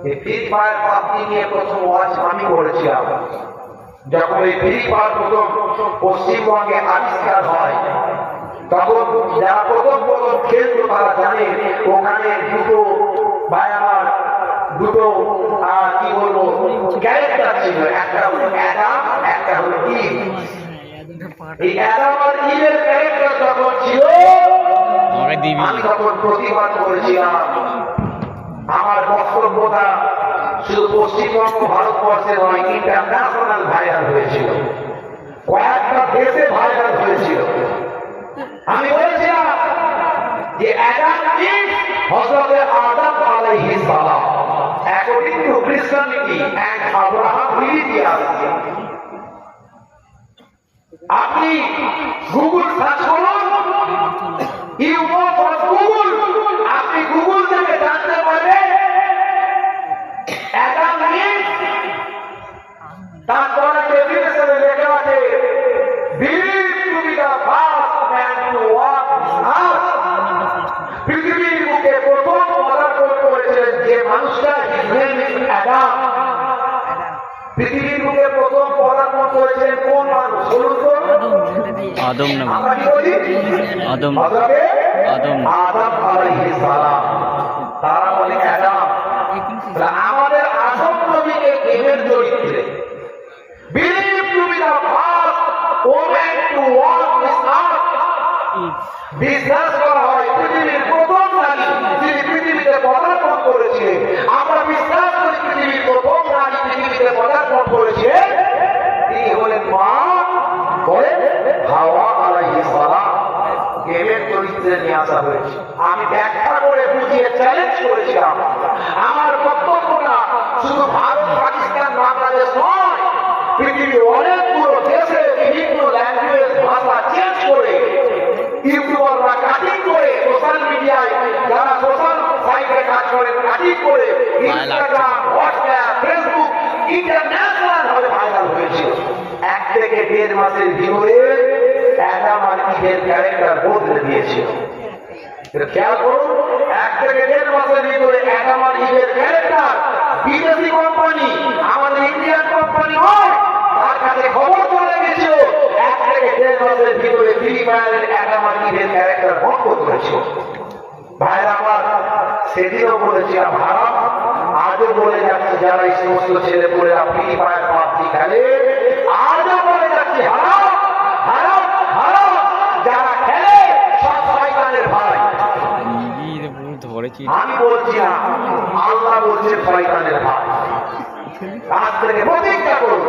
এই free fire PUBG নিয়ে প্রথম ওয়াজ আমি করেছিলাম। যখন এই ফ্রি ফায়ার প্রথম পশ্চিমবঙ্গে আবিষ্কার হয়, তখন যারা প্রথম খেলতো তারা জানে ওখানে দুটো ভাই আমার দুটো কি বলবো ক্যারেক্টার ছিল, একটা হলো অ্যাডাম, একটা হলো ইভ। এই অ্যাডাম আর ইভের ক্যারেক্টার যখন ছিল আমি তখন প্রতিবাদ করেছিলাম। আমার বক্তব্যটা শুধু পশ্চিমবঙ্গ ভারতবর্ষে নয়, ইন্টারন্যাশনাল ভাইরাল হয়েছিল, কয়েকটা দেশে ভাইরাল হয়েছিল। আমি বলেছিলাম যে অ্যাডাম ইভ হযরত আদম আলাইহিস সালাম according to Christianity and Abraham religion। আপনি গুগল সার্চ করুন, ইউ গো ফর গুগল, আপনি গুগল থেকে জানতে পারবেন অ্যাডাম ইভ তারপরে ডেফিনেশনে লেখা আছে believed to be the first man to walk earth। পৃথিবীর বুকে প্রথম পদার্পণ করেছিলেন যে মানুষটা, his name is Adam। পৃথিবীর বুকে প্রথম পদার্পণ করেছিলেন কোন মানুষ বলুন তো? আদম নাম, আমরা কি বলি? আদম, আদম আলাইহিস সালাম। তারা বলে অ্যাডাম। আমাদের আদম নবীকে দেবের চরিত্রে believed to be the first woman to walk this earth। বিশ্বাস করা হয় পৃথিবীর প্রথম নারী যিনি পৃথিবীতে পদার্পণ করেছিলেন। আমরা বিশ্বাস করি পৃথিবীর প্রথম নারী পৃথিবীতে পদার্পণ করেছিলেন, তিনি হলেন মা বলেন হাওয়া আলাইহিস সালাম। দেবের চরিত্রে নিয়ে আসা হয়েছে। আমি ব্যাখ্যা করে বুঝিয়ে চ্যালেঞ্জ করেছিলাম। আমার বক্তব্যটা শুধু ভারত, পাকিস্তান, বাংলাদেশ নয়, পৃথিবীর অনেকগুলো দেশে বিভিন্ন ল্যাঙ্গুয়েজ ভাষা চেঞ্জ করে ইউটিউবাররা কাটিং করে, সোশ্যাল মিডিয়ায় যারা সোশ্যাল সাইটে কাজ করেন কাটিং করে, ইনস্টাগ্রাম, হোয়াটসঅ্যাপ, ফেসবুক ইন্টারন্যাশনাল ভাবে ভাইরাল হয়েছিল। 1 থেকে 1.5 মাসের ভিতরে অ্যাডাম আর ইভের ক্যারেক্টার বদলে দিয়েছিল। খেয়াল করুন, 1 থেকে 1.5 মাসের ভিতরে অ্যাডাম আর ইভের ক্যারেক্টার বিদেশি কোম্পানি, আমাদের ইন্ডিয়ান কোম্পানি নয়, তার কাছে খবর চলে গেছিল। 1 থেকে 1.5 মাসের ভিতরে ফ্রি ফায়ারের অ্যাডাম আর ইভের ক্যারেক্টার বন্ধ করেছিল। ভাইরা আমার, সেদিনও বলেছিলাম হারাম, আজও বলে যাচ্ছি যারা এই সমস্ত ছেলেপুলেরা ফ্রি ফায়ার পাবজি খেলে, আজও বলে যাচ্ছি হারাম হারাম হারাম। যারা খেলে সব শয়তানের ভাই। আমি বলছি না, আল্লাহ বলছে শয়তানের ভাই। আজ থেকে প্রতিজ্ঞা করুন